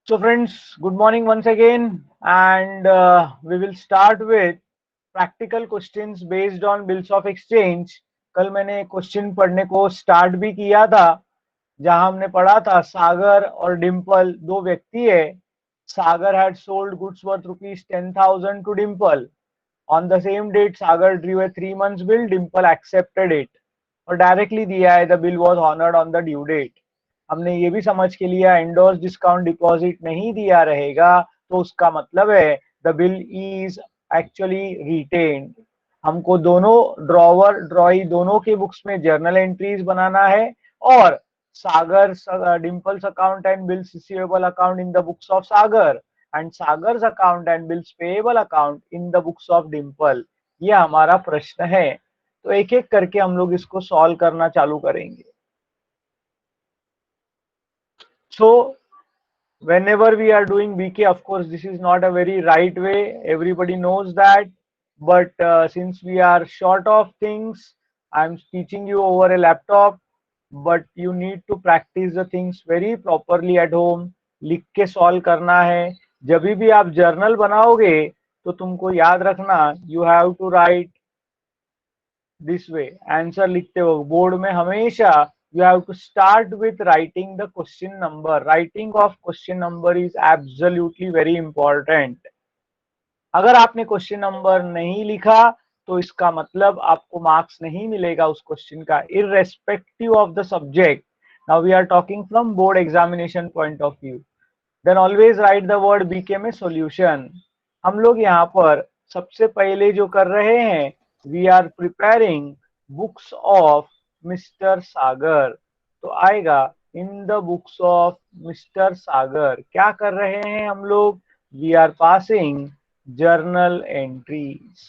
So friends, good morning once again, and we will start with practical questions based on bills of exchange. कल मैंने question पढ़ने को start भी किया था, जहां हमने पढ़ा था सागर और डिम्पल दो व्यक्ति है. सागर had sold goods worth rupees 10,000 to Dimple. On the same date, Sagar drew a 3 months bill. Dimple accepted it और डायरेक्टली दिया है. The bill was honoured on the due date. हमने ये भी समझ के लिया एंडोर्स डिस्काउंट डिपॉजिट नहीं दिया रहेगा, तो उसका मतलब है the bill is actually retained. हमको दोनों ड्रॉवर ड्रॉई दोनों के बुक्स में जर्नल एंट्रीज बनाना है, और Sagar Dimple's account and bills receivable account in the books of Sagar and Sagar's account and bills payable account in the books of Dimple. ये हमारा प्रश्न है. तो एक एक करके हम लोग इसको सॉल्व करना चालू करेंगे. So whenever we are doing BK, of course this is not a very right way, everybody knows that, but since we are short of things, I'm teaching you over a laptop, but you need to practice the things very properly at home. लिख के solve करना है. जब भी आप journal बनाओगे तो तुमको याद रखना, you have to write this way. Answer लिखते हो बोर्ड में हमेशा you have to start with writing the question number. Writing of question number is absolutely very important. अगर आपने क्वेश्चन नंबर नहीं लिखा तो इसका मतलब आपको मार्क्स नहीं मिलेगा उस क्वेश्चन का, irrespective of the subject. Now we are talking from board examination point of view. Then always write the word BK में solution. हम लोग यहाँ पर सबसे पहले जो कर रहे हैं, we are preparing books of mister Sagar. तो आएगा in the books of mister Sagar. क्या कर रहे हैं हम लोग? We are passing journal entries.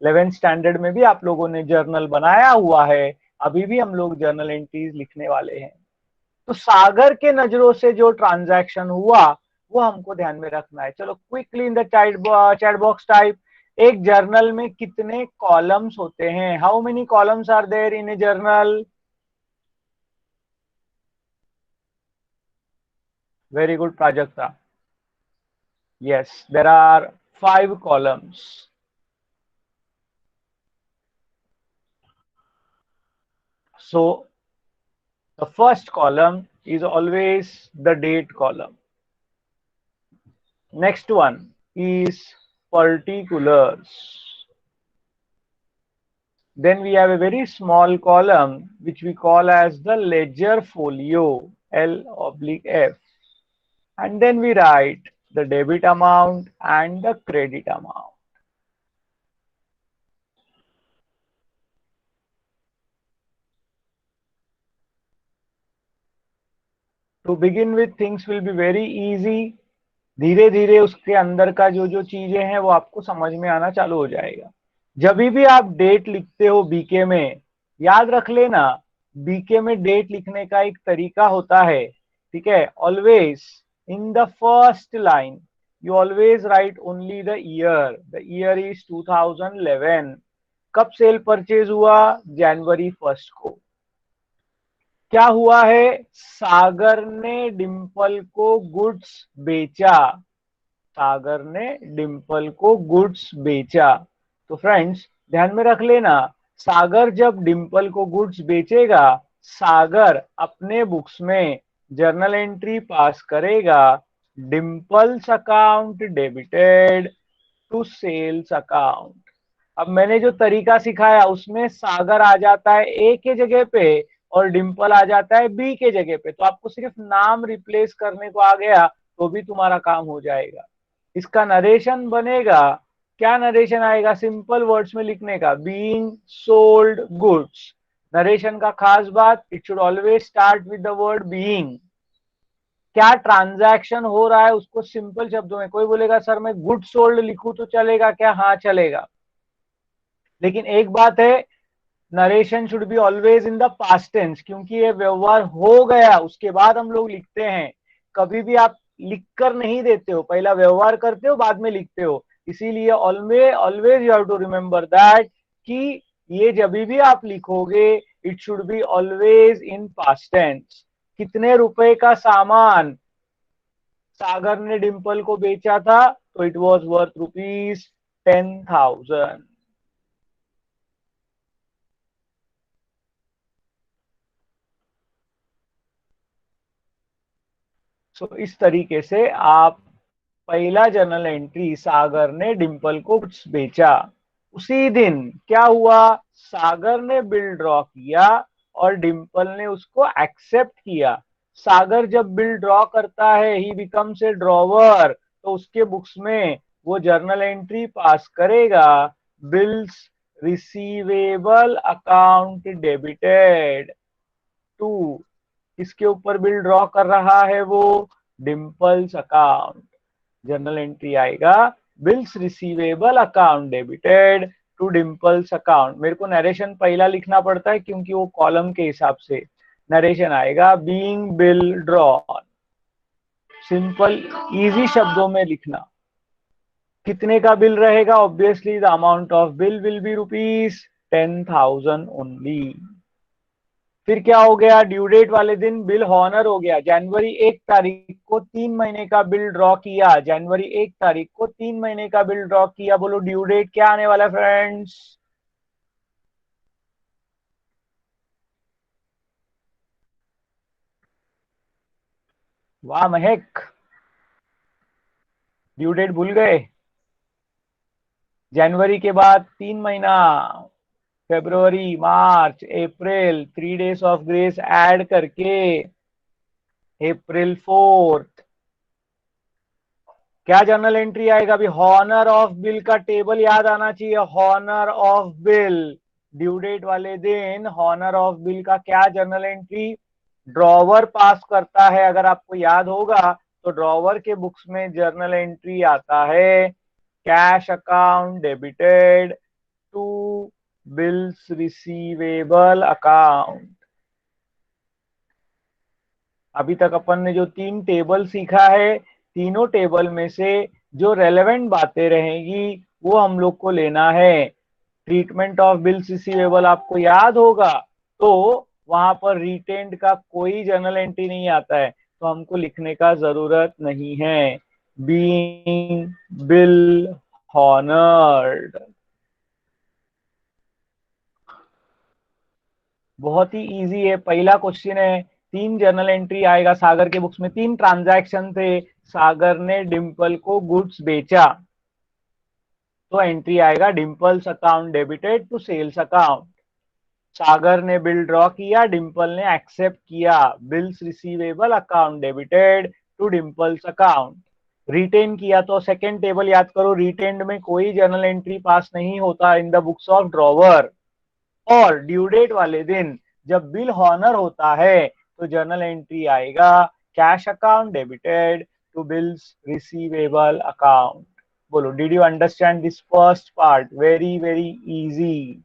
11th standard में भी आप लोगों ने जर्नल बनाया हुआ है, अभी भी हम लोग जर्नल एंट्रीज लिखने वाले हैं. तो सागर के नजरों से जो ट्रांजैक्शन हुआ वो हमको ध्यान में रखना है. चलो quickly in the chat box type. एक जर्नल में कितने कॉलम्स होते हैं? How many columns are there in a journal? Very good Prajakta. Yes, there are 5 columns. So the first column is always the date column. Next one is particulars. Then we have a very small column which we call as the ledger folio, L/F. And then we write the debit amount and the credit amount. To begin with, things will be very easy. धीरे धीरे उसके अंदर का जो जो चीजें हैं वो आपको समझ में आना चालू हो जाएगा. जब भी आप डेट लिखते हो बीके में, याद रख लेना, बीके में डेट लिखने का एक तरीका होता है. ठीक है, always in the first line you always right only the year. The year is 2011. कब सेल परचेज हुआ? जनवरी 1 को. क्या हुआ है? सागर ने डिम्पल को गुड्स बेचा. सागर ने डिम्पल को गुड्स बेचा. तो फ्रेंड्स ध्यान में रख लेना, सागर जब डिम्पल को गुड्स बेचेगा, सागर अपने बुक्स में जर्नल एंट्री पास करेगा, Dimple's account debited to sales account. अब मैंने जो तरीका सिखाया उसमें सागर आ जाता है ए के जगह पे और डिम्पल आ जाता है बी के जगह पे. तो आपको सिर्फ नाम रिप्लेस करने को आ गया तो भी तुम्हारा काम हो जाएगा. इसका नरेशन बनेगा. क्या नरेशन आएगा? सिंपल वर्ड्स में लिखने का, बीइंग सोल्ड गुड्स. नरेशन का खास बात, it should always start with the word being. क्या ट्रांजैक्शन हो रहा है उसको सिंपल शब्दों में. कोई बोलेगा सर मैं गुड सोल्ड लिखूं तो चलेगा क्या? हाँ चलेगा, लेकिन एक बात है, narration should be always in the past tense, क्योंकि ये व्यवहार हो गया उसके बाद हम लोग लिखते हैं. कभी भी आप लिख कर नहीं देते हो, पहला व्यवहार करते हो बाद में लिखते हो. इसीलिए always always you have to remember that कि ये जब भी आप लिखोगे it should be always in past tense. कितने रुपए का सामान सागर ने डिम्पल को बेचा था तो इट वॉज वर्थ ₹10,000। सो इस तरीके से आप पहला जर्नल एंट्री, सागर ने डिम्पल को कुछ बेचा। उसी दिन क्या हुआ, सागर ने बिल ड्रॉ किया और डिम्पल ने उसको एक्सेप्ट किया। सागर जब बिल ड्रॉ करता है, ही बिकम्स ए ड्रॉवर, तो उसके बुक्स में वो जर्नल एंट्री पास करेगा, bills receivable account debited to, किसके ऊपर बिल ड्रॉ कर रहा है वो, डिम्पल्स अकाउंट। जर्नल एंट्री आएगा, bills receivable account debited to Dimple's account. मेरे को नरेशन पहला लिखना पड़ता है क्योंकि वो कॉलम के हिसाब से नरेशन आएगा, being bill drawn. Simple easy शब्दों में लिखना। कितने का बिल रहेगा, obviously the amount of bill will be ₹10,000 only. फिर क्या हो गया, ड्यू डेट वाले दिन बिल हॉनर हो गया। जनवरी 1 तारीख को 3 महीने का बिल ड्रॉ किया, जनवरी 1 तारीख को 3 महीने का बिल ड्रॉ किया। बोलो ड्यू डेट क्या आने वाला है फ्रेंड्स। वाह महक, ड्यू डेट भूल गए। जनवरी के बाद 3 महीना, फरवरी, मार्च, अप्रैल, 3 डेज ऑफ ग्रेस ऐड करके अप्रैल 4। क्या जर्नल एंट्री आएगा अभी, हॉनर ऑफ बिल का टेबल याद आना चाहिए। Honour of bill, due date वाले दिन हॉनर ऑफ बिल का क्या जर्नल एंट्री, ड्रॉवर पास करता है। अगर आपको याद होगा तो ड्रॉवर के बुक्स में जर्नल एंट्री आता है, cash account debited to bills receivable account. अभी तक अपन ने जो 3 टेबल सीखा है, तीनों टेबल में से जो रेलेवेंट बातें रहेंगी वो हम लोग को लेना है। ट्रीटमेंट ऑफ बिल्स रिसीवेबल आपको याद होगा, तो वहां पर रिटेंड का कोई जर्नल एंट्री नहीं आता है, तो हमको लिखने का जरूरत नहीं है। बीइंग बिल हॉनर्ड, बहुत ही इजी है। पहला क्वेश्चन है, 3 जर्नल एंट्री आएगा। सागर के बुक्स में 3 ट्रांजैक्शन थे, सागर ने डिम्पल को गुड्स बेचा, तो एंट्री आएगा Dimple's account debited to sales account. Sagar ने बिल ड्रॉ किया, डिम्पल ने एक्सेप्ट किया, bills receivable account debited to Dimple's account. Retain किया तो सेकेंड टेबल याद करो, रिटेन में कोई जर्नल एंट्री पास नहीं होता in the books of drawer. और ड्यू डेट वाले दिन जब बिल हॉनर होता है तो जर्नल एंट्री आएगा, cash account debited to bills receivable account. बोलो did you understand this first part, very very easy.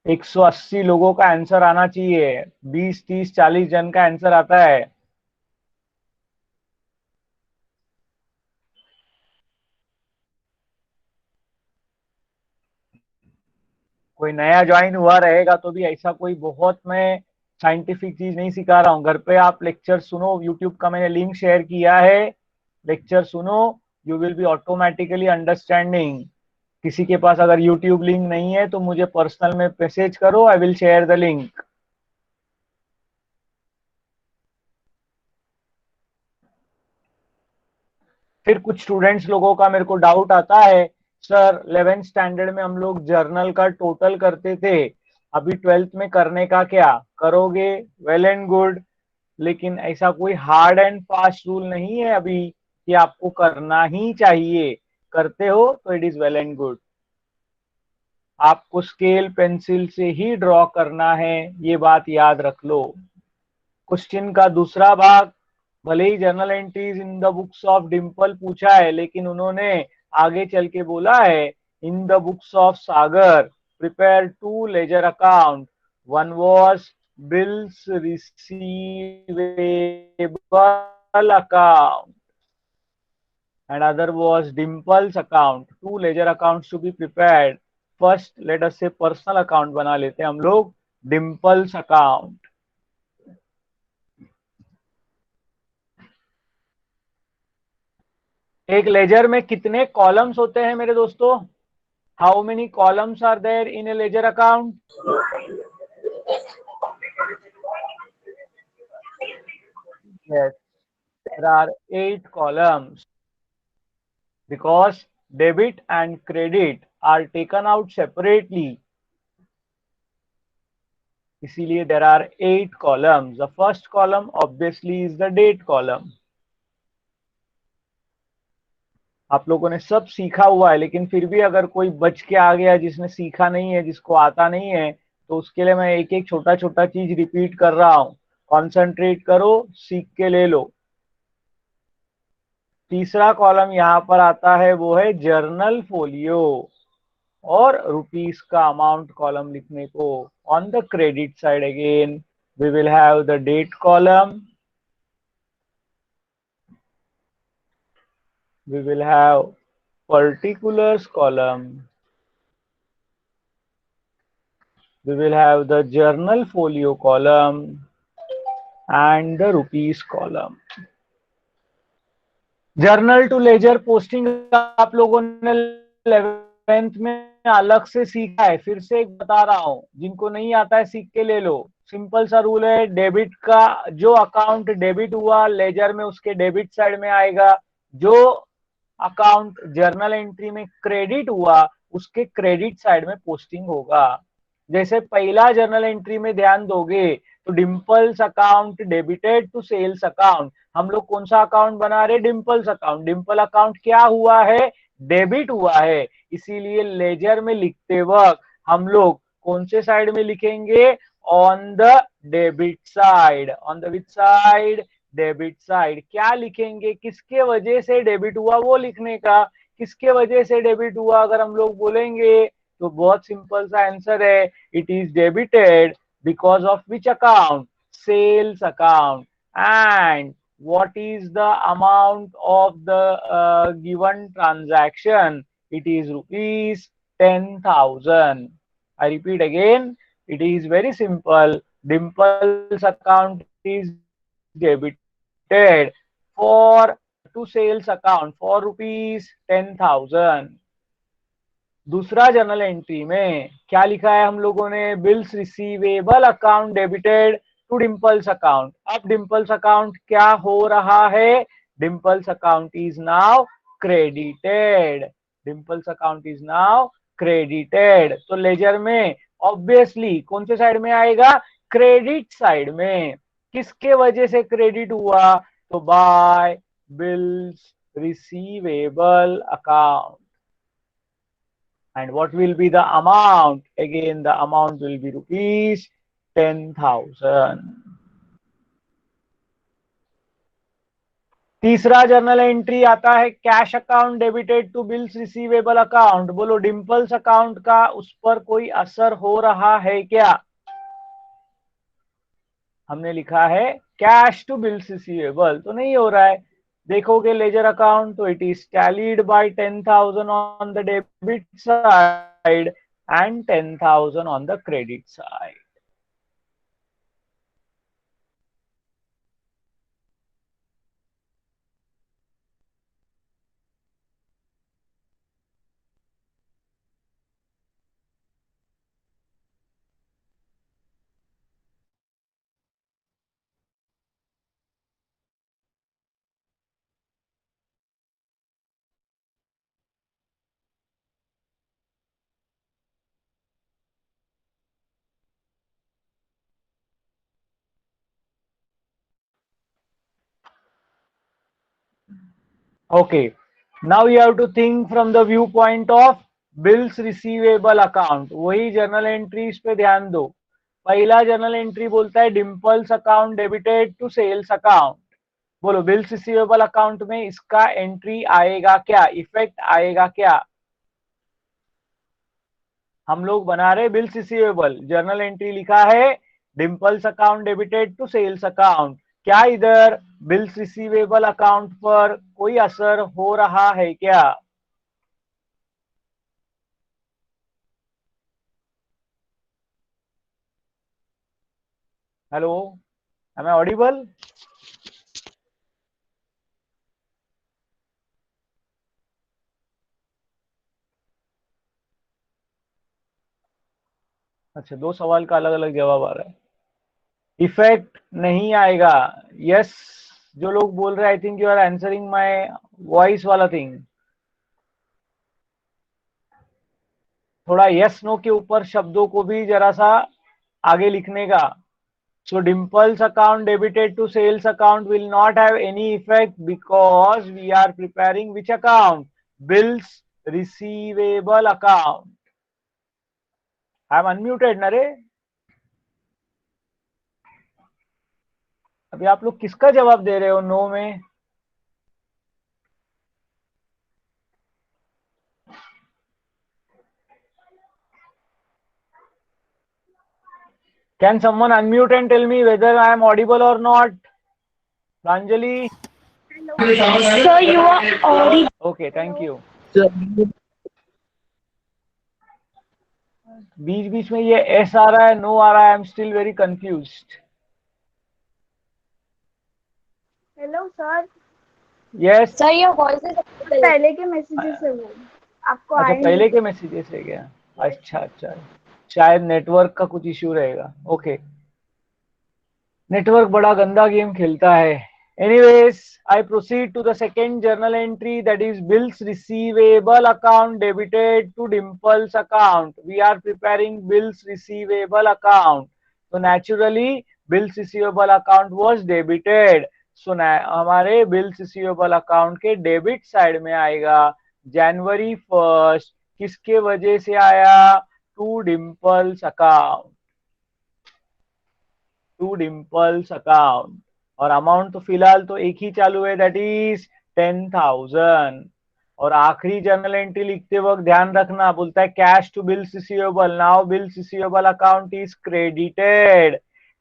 180 लोगों का आंसर आना चाहिए, 20 30 40 जन का आंसर आता है। कोई नया ज्वाइन हुआ रहेगा तो भी ऐसा कोई बहुत मैं साइंटिफिक चीज नहीं सिखा रहा हूँ। घर पे आप लेक्चर सुनो, यूट्यूब का मैंने लिंक शेयर किया है, लेक्चर सुनो, you will be automatically understanding. किसी के पास अगर यूट्यूब लिंक नहीं है तो मुझे पर्सनल में मैसेज करो, I will share the link. फिर कुछ स्टूडेंट्स लोगों का मेरे को डाउट आता है, सर 11th स्टैंडर्ड में हम लोग जर्नल का टोटल करते थे, अभी 12th में करने का क्या करोगे, वेल एंड गुड, लेकिन ऐसा कोई हार्ड एंड फास्ट रूल नहीं है अभी कि आपको करना ही चाहिए। करते हो तो it is well and good, आपको स्केल पेंसिल से ही ड्रॉ करना है, ये बात याद रख लो। क्वेश्चन का दूसरा भाग, भले ही journal entries in the books of Dimple पूछा है, लेकिन उन्होंने आगे चल के बोला है, in the books of Sagar prepare 2 ledger account, one was bills receivable account and other was Dimple's account. 2 ledger accounts to be prepared. First, let us say personal account बना लेते हैं हम लोग, डिम्पल्स अकाउंट। एक लेजर में कितने columns होते हैं मेरे दोस्तों? How many columns are there in a ledger account? Yes, there are 8 columns because debit and credit are taken out separately. इसीलिए there are 8 columns. The first column obviously is the date column. आप लोगों ने सब सीखा हुआ है, लेकिन फिर भी अगर कोई बच के आ गया जिसने सीखा नहीं है, जिसको आता नहीं है, तो उसके लिए मैं एक एक छोटा छोटा चीज रिपीट कर रहा हूं। कॉन्सेंट्रेट करो, सीख के ले लो। तीसरा कॉलम यहाँ पर आता है, वो है जर्नल फोलियो और रुपीस का अमाउंट कॉलम लिखने को। On the credit side again we will have the date column, we will have particulars column, we will have the journal folio column and the rupees column. Journal to ledger posting आप लोगों ने 11th में अलग से सीखा है, फिर से एक बता रहा हूं, जिनको नहीं आता है सीख के ले लो। सिंपल सा रूल है, डेबिट का जो अकाउंट डेबिट हुआ लेजर में उसके डेबिट साइड में आएगा, जो अकाउंट जर्नल एंट्री में क्रेडिट हुआ उसके क्रेडिट साइड में पोस्टिंग होगा। जैसे पहला जर्नल एंट्री में ध्यान दोगे तो Dimple's account debited to sales account, हम लोग कौन सा अकाउंट बना रहे? Dimples account. डिम्पल अकाउंट क्या हुआ है? डेबिट हुआ है। इसीलिए लेजर में लिखते वक्त हम लोग कौन से साइड में लिखेंगे? On the debit side. On the which side? Debit side. क्या लिखेंगे? किसके वजह से डेबिट हुआ वो लिखने का। किसके वजह से डेबिट हुआ अगर हम लोग बोलेंगे तो बहुत सिंपल सा आंसर है, it is debited because of which account? Sales account. And what is the amount of the given transaction? It is rupees 10,000. I repeat again, it is very simple. Dimple's account is debited for to sales account for rupees 10,000. दूसरा journal entry में क्या लिखा है हम लोगों ने? Bills receivable account debited to Dimple's account. अब Dimple's account क्या हो रहा है? Dimple's account is now credited. Dimple's account is now credited. तो लेजर में ऑब्वियसली कौन से साइड में आएगा? क्रेडिट साइड में। किसके वजह से क्रेडिट हुआ? तो by bills receivable account. And what will be the amount? Again, the amount will be rupees 10,000. तीसरा जर्नल एंट्री आता है cash account debited to bills receivable account. बोलो डिम्पल्स अकाउंट का उस पर कोई असर हो रहा है क्या? हमने लिखा है कैश टू बिल्स रिसीवेबल, तो नहीं हो रहा है। देखोगे लेजर अकाउंट तो it is tallied by 10,000 on the debit side and 10,000 on the credit side. Okay, now you have to think from the viewpoint of bills receivable account. वही journal entries पे ध्यान दो। पहला जर्नल एंट्री बोलता है Dimple's account debited to sales account. बोलो bills receivable account में इसका एंट्री आएगा क्या? इफेक्ट आएगा क्या? हम लोग बना रहे बिल्स रिसीवेबल, जर्नल एंट्री लिखा है Dimple's account debited to sales account. क्या इधर बिल्स रिसीवेबल अकाउंट पर कोई असर हो रहा है क्या? Hello, am I audible? अच्छा, दो सवाल का अलग अलग जवाब आ रहा है। इफेक्ट नहीं आएगा। यस, जो लोग बोल रहे हैं, I think you are answering my voice वाला थिंग। थोड़ा यस नो के ऊपर शब्दों को भी जरा सा आगे लिखने का। So Dimple's account debited to sales account will not have any effect because we are preparing which account? Bills receivable account. I am unmuted ना रे? अभी आप लोग किसका जवाब दे रहे हो नो में? Can someone unmute and tell me whether I am audible or not? Pranjali? Sir, you are audible. Okay, thank you. बीच बीच में ये एस आ रहा है, नो आ रहा है, I am still very confused. Hello sir. Yes. Sir ये voice पहले के messages है वो, आपको अच्छा, आए पहले नहीं। के मैसेजेस है क्या? अच्छा अच्छा, शायद नेटवर्क का कुछ इश्यू रहेगा। ओके, नेटवर्क बड़ा गंदा गेम खेलता है। Anyways, I proceed to the second journal entry, that is bills receivable account debited to Dimple's account. We are preparing bills receivable account, तो naturally bills receivable account was debited. So हमारे bills receivable account के debit side में आएगा January 1st। किसके वजह से आया? To Dimple's account, to Dimple's account. और अमाउंट तो फिलहाल तो एक ही चालू है, दैट इज 10,000। और आखिरी जर्नल एंट्री लिखते वक्त ध्यान रखना, बोलता है cash to bills receivable. Now bills receivable account is credited.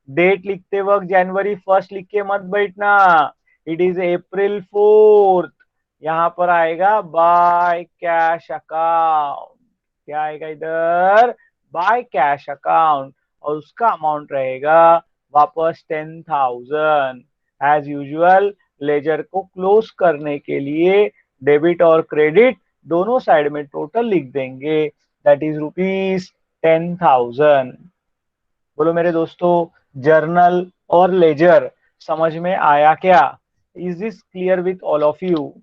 Date लिखते वक्त January 1st लिख के मत बैठना, इट इज April 4th। यहां पर आएगा बाय कैश अकाउंट। क्या आएगा इधर? By cash account. और उसका अमाउंट रहेगा वापस 10,000। एज यूजुअल लेजर को क्लोज करने के लिए डेबिट और क्रेडिट दोनों साइड में टोटल लिख देंगे, दैट इज ₹10,000। बोलो मेरे दोस्तों, जर्नल और लेजर समझ में आया क्या? Is this clear with all of you?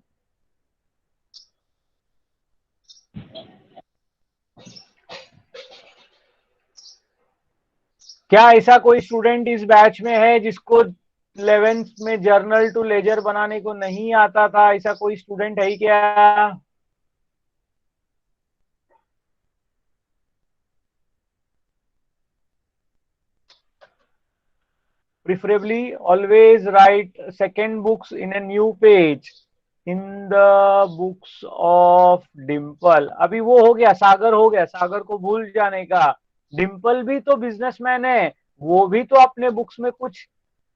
क्या ऐसा कोई स्टूडेंट इस बैच में है जिसको 11th में जर्नल टू लेजर बनाने को नहीं आता था? ऐसा कोई स्टूडेंट है क्या? Preferably always write second books in a new page in the books of Dimple. अभी वो हो गया, सागर हो गया, सागर को भूल जाने का। डिम्पल भी तो बिजनेसमैन है, वो भी तो अपने बुक्स में कुछ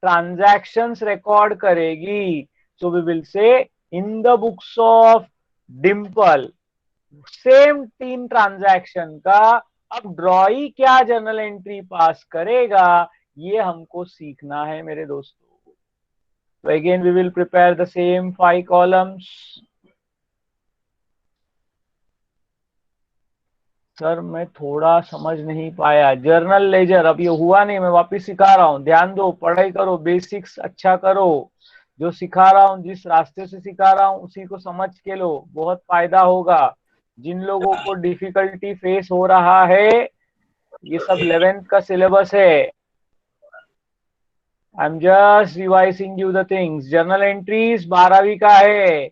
ट्रांजैक्शंस रिकॉर्ड करेगी। सो we will say in the books of Dimple same 3 transaction का। अब ड्रॉई क्या जर्नल एंट्री पास करेगा, ये हमको सीखना है मेरे दोस्तों। तो again we will prepare the same 5 columns. Sir मैं थोड़ा समझ नहीं पाया, जर्नल लेजर अब ये हुआ नहीं, मैं वापिस सिखा रहा हूँ, ध्यान दो, पढ़ाई करो, बेसिक्स अच्छा करो। जो सिखा रहा हूँ, जिस रास्ते से सिखा रहा हूँ, उसी को समझ के लो, बहुत फायदा होगा। जिन लोगों को डिफिकल्टी फेस हो रहा है, ये सब 11th का सिलेबस है। I am just revising you the things. Journal entries 12वीं का है,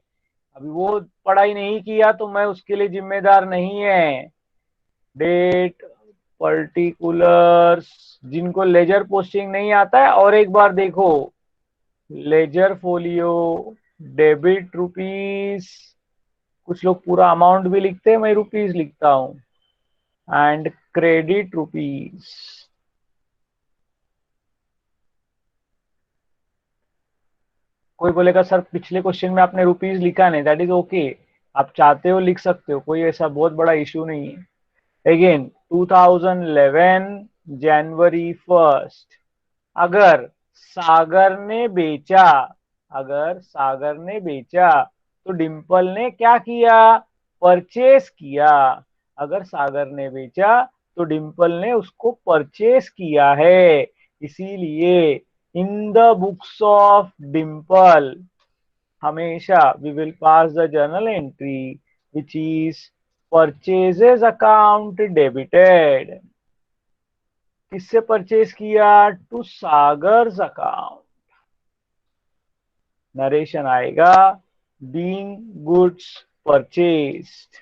अभी वो पढ़ाई नहीं किया तो मैं उसके लिए जिम्मेदार नहीं है। डेट, पर्टिकुलर्स, जिनको लेजर पोस्टिंग नहीं आता है, और एक बार देखो, लेजर फोलियो, डेबिट रुपीस, कुछ लोग पूरा अमाउंट भी लिखते हैं, मैं रुपीस लिखता हूँ, एंड क्रेडिट रुपीस। कोई बोलेगा सर पिछले क्वेश्चन में आपने रुपीस लिखा नहीं, दैट इज ओके, आप चाहते हो लिख सकते हो, कोई ऐसा बहुत बड़ा इश्यू नहीं है। अगेन 2011 January 1st, अगर सागर ने बेचा, अगर सागर ने बेचा तो डिम्पल ने क्या किया, परचेस किया। अगर सागर ने बेचा तो डिम्पल ने उसको परचेस किया है। इसीलिए in the books of Dimple हमेशा we will pass the journal entry which is purchases account debited. किससे परचेज किया, टू सागर्स अकाउंट। नरेशन आएगा बीइंग गुड्स परचेज्ड।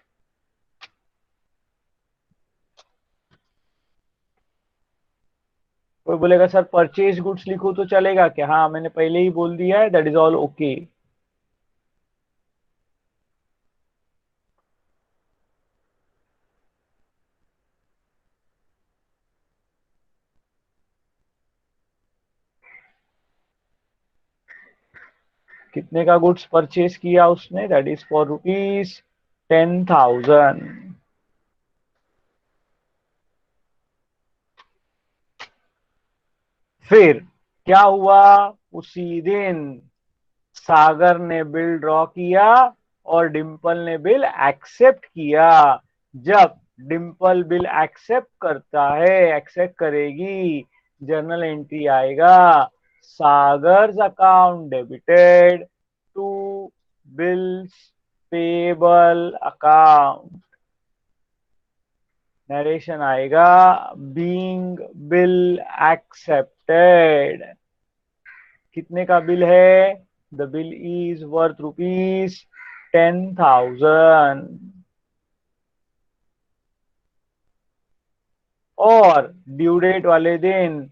कोई बोलेगा सर परचेज गुड्स लिखो तो चलेगा क्या, हाँ मैंने पहले ही बोल दिया है, दैट इज ऑल ओके। कितने का गुड्स परचेज किया उसने, दैट इज फॉर ₹10,000। फिर क्या हुआ, उसी दिन सागर ने बिल ड्रॉ किया और डिम्पल ने बिल एक्सेप्ट किया। जब डिम्पल बिल एक्सेप्ट करता है, एक्सेप्ट करेगी, जर्नल एंट्री आएगा Sagar's account debited to bills payable account. Narration आएगा बीइंग बिल एक्सेप्टेड। कितने का बिल है, द बिल इज वर्थ ₹10,000। और ड्यू डेट वाले दिन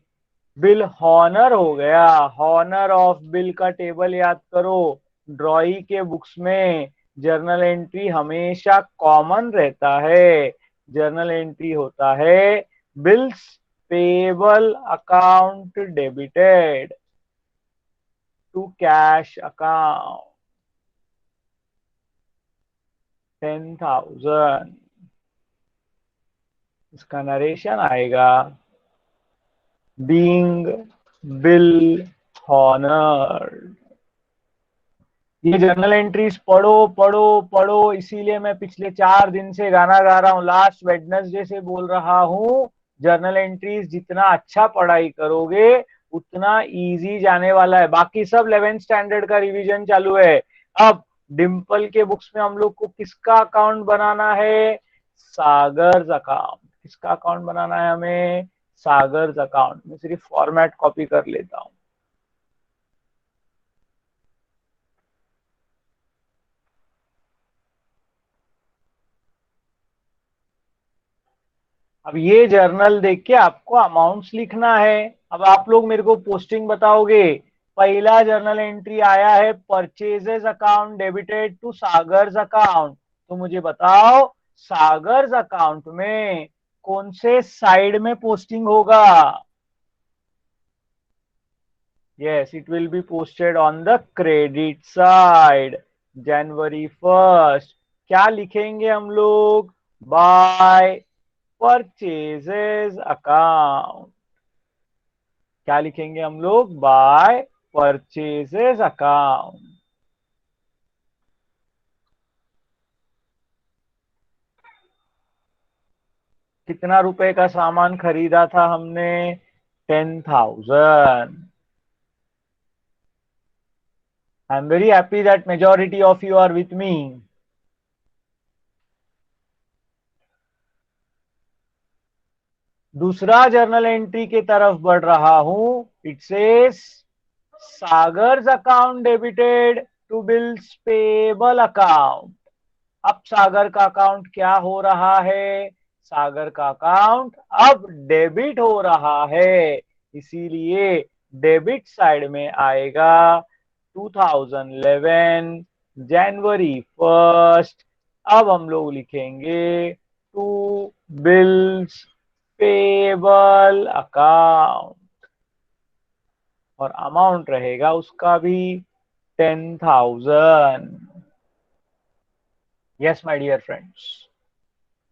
बिल हॉनर हो गया। हॉनर ऑफ बिल का टेबल याद करो, ड्रॉई के बुक्स में जर्नल एंट्री हमेशा कॉमन रहता है। जर्नल एंट्री होता है bills payable account debited to cash account 10,000। इसका नरेशन आएगा बीइंग बिल हॉनर्ड। ये जर्नल एंट्रीज पढ़ो पढ़ो पढ़ो, इसीलिए मैं पिछले 4 दिन से गाना गा रहा हूँ, लास्ट वेडनेसडे से बोल रहा हूँ। जर्नल एंट्रीज जितना अच्छा पढ़ाई करोगे उतना इजी जाने वाला है। बाकी सब 11th स्टैंडर्ड का रिवीजन चालू है। अब डिम्पल के बुक्स में हम लोग को किसका अकाउंट बनाना है, सागर्स अकाउंट। किसका अकाउंट बनाना है हमें, सागर्स अकाउंट। मैं सिर्फ फॉर्मेट कॉपी कर लेता हूँ। अब ये जर्नल देख के आपको अमाउंट्स लिखना है। अब आप लोग मेरे को पोस्टिंग बताओगे। पहला जर्नल एंट्री आया है purchases account debited to Sagar's account. तो मुझे बताओ सागर्स अकाउंट में कौन से साइड में पोस्टिंग होगा। Yes, it will be posted on the credit side. January 1st क्या लिखेंगे हम लोग, बाय परचेजेस अकाउंट। क्या लिखेंगे हम लोग, बाय परचेजेस अकाउंट। कितना रुपए का सामान खरीदा था हमने, 10,000। I am very happy that majority of you are with me. दूसरा जर्नल एंट्री की तरफ बढ़ रहा हूं। It says Sagar's account debited to bills payable account. अब सागर का अकाउंट क्या हो रहा है, सागर का अकाउंट अब डेबिट हो रहा है। इसीलिए डेबिट साइड में आएगा 2011 January 1st। अब हम लोग लिखेंगे टू बिल्स पेबल अकाउंट और अमाउंट रहेगा उसका भी 10,000। यस माय डियर फ्रेंड्स,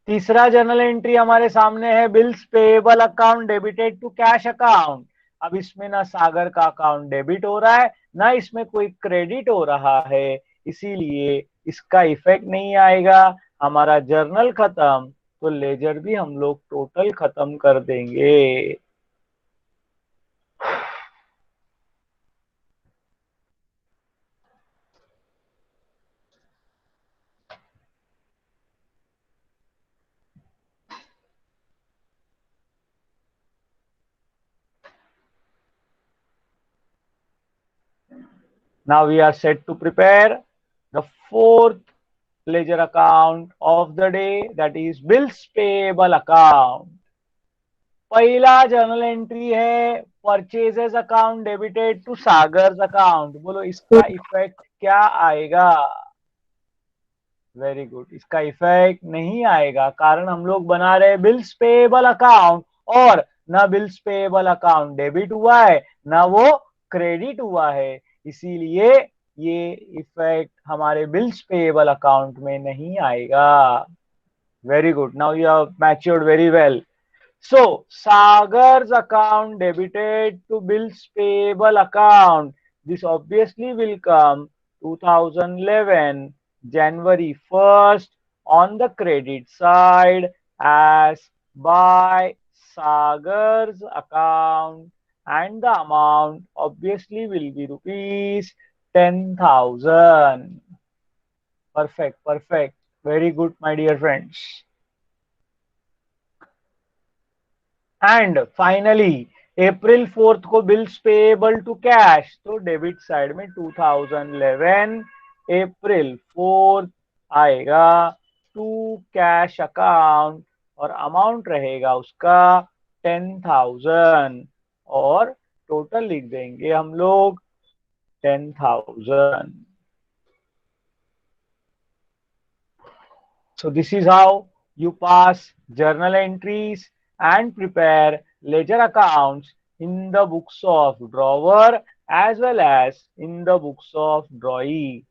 तीसरा जर्नल एंट्री हमारे सामने है bills payable account debited to cash account. अब इसमें ना सागर का अकाउंट डेबिट हो रहा है ना इसमें कोई क्रेडिट हो रहा है, इसीलिए इसका इफेक्ट नहीं आएगा। हमारा जर्नल खत्म तो लेजर भी हम लोग टोटल खत्म कर देंगे। Now we are set to prepare the fourth ledger account of the day, that is bills payable account. पहला जर्नल एंट्री है purchases account debited to Sagar's account. बोलो इसका इफेक्ट क्या आएगा? वेरी गुड, इसका इफेक्ट नहीं आएगा, कारण हम लोग बना रहे बिल्स पेएबल अकाउंट और ना बिल्स पेएबल अकाउंट डेबिट हुआ है ना वो क्रेडिट हुआ है, इसीलिए ये इफेक्ट हमारे बिल्स पेएबल अकाउंट में नहीं आएगा। Very good, now you have matured very well. So, Sagar's account debited to bills payable account. This obviously will come 2011 January 1st on the credit side as by Sagar's account, and the amount obviously will be rupees 10,000. Perfect, perfect. Very good, my dear friends. And finally April 4th को bills payable to cash, तो debit side में 2011 अप्रैल 4th आएगा to cash account और amount रहेगा उसका 10,000 और total लिख देंगे हम लोग 10,000। So this is how you pass journal entries and prepare ledger accounts in the books of drawer as well as in the books of drawee।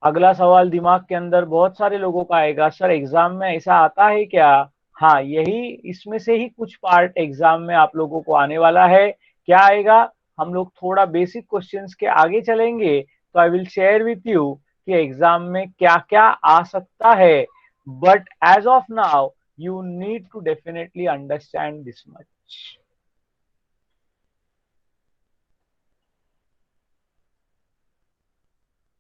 अगला सवाल दिमाग के अंदर बहुत सारे लोगों का आएगा, सर एग्जाम में ऐसा आता है क्या? हाँ, यही इसमें से ही कुछ पार्ट एग्जाम में आप लोगों को आने वाला है। क्या आएगा? हम लोग थोड़ा बेसिक क्वेश्चंस के आगे चलेंगे तो I will share with you कि एग्जाम में क्या क्या आ सकता है, but as of now you need to definitely understand this much.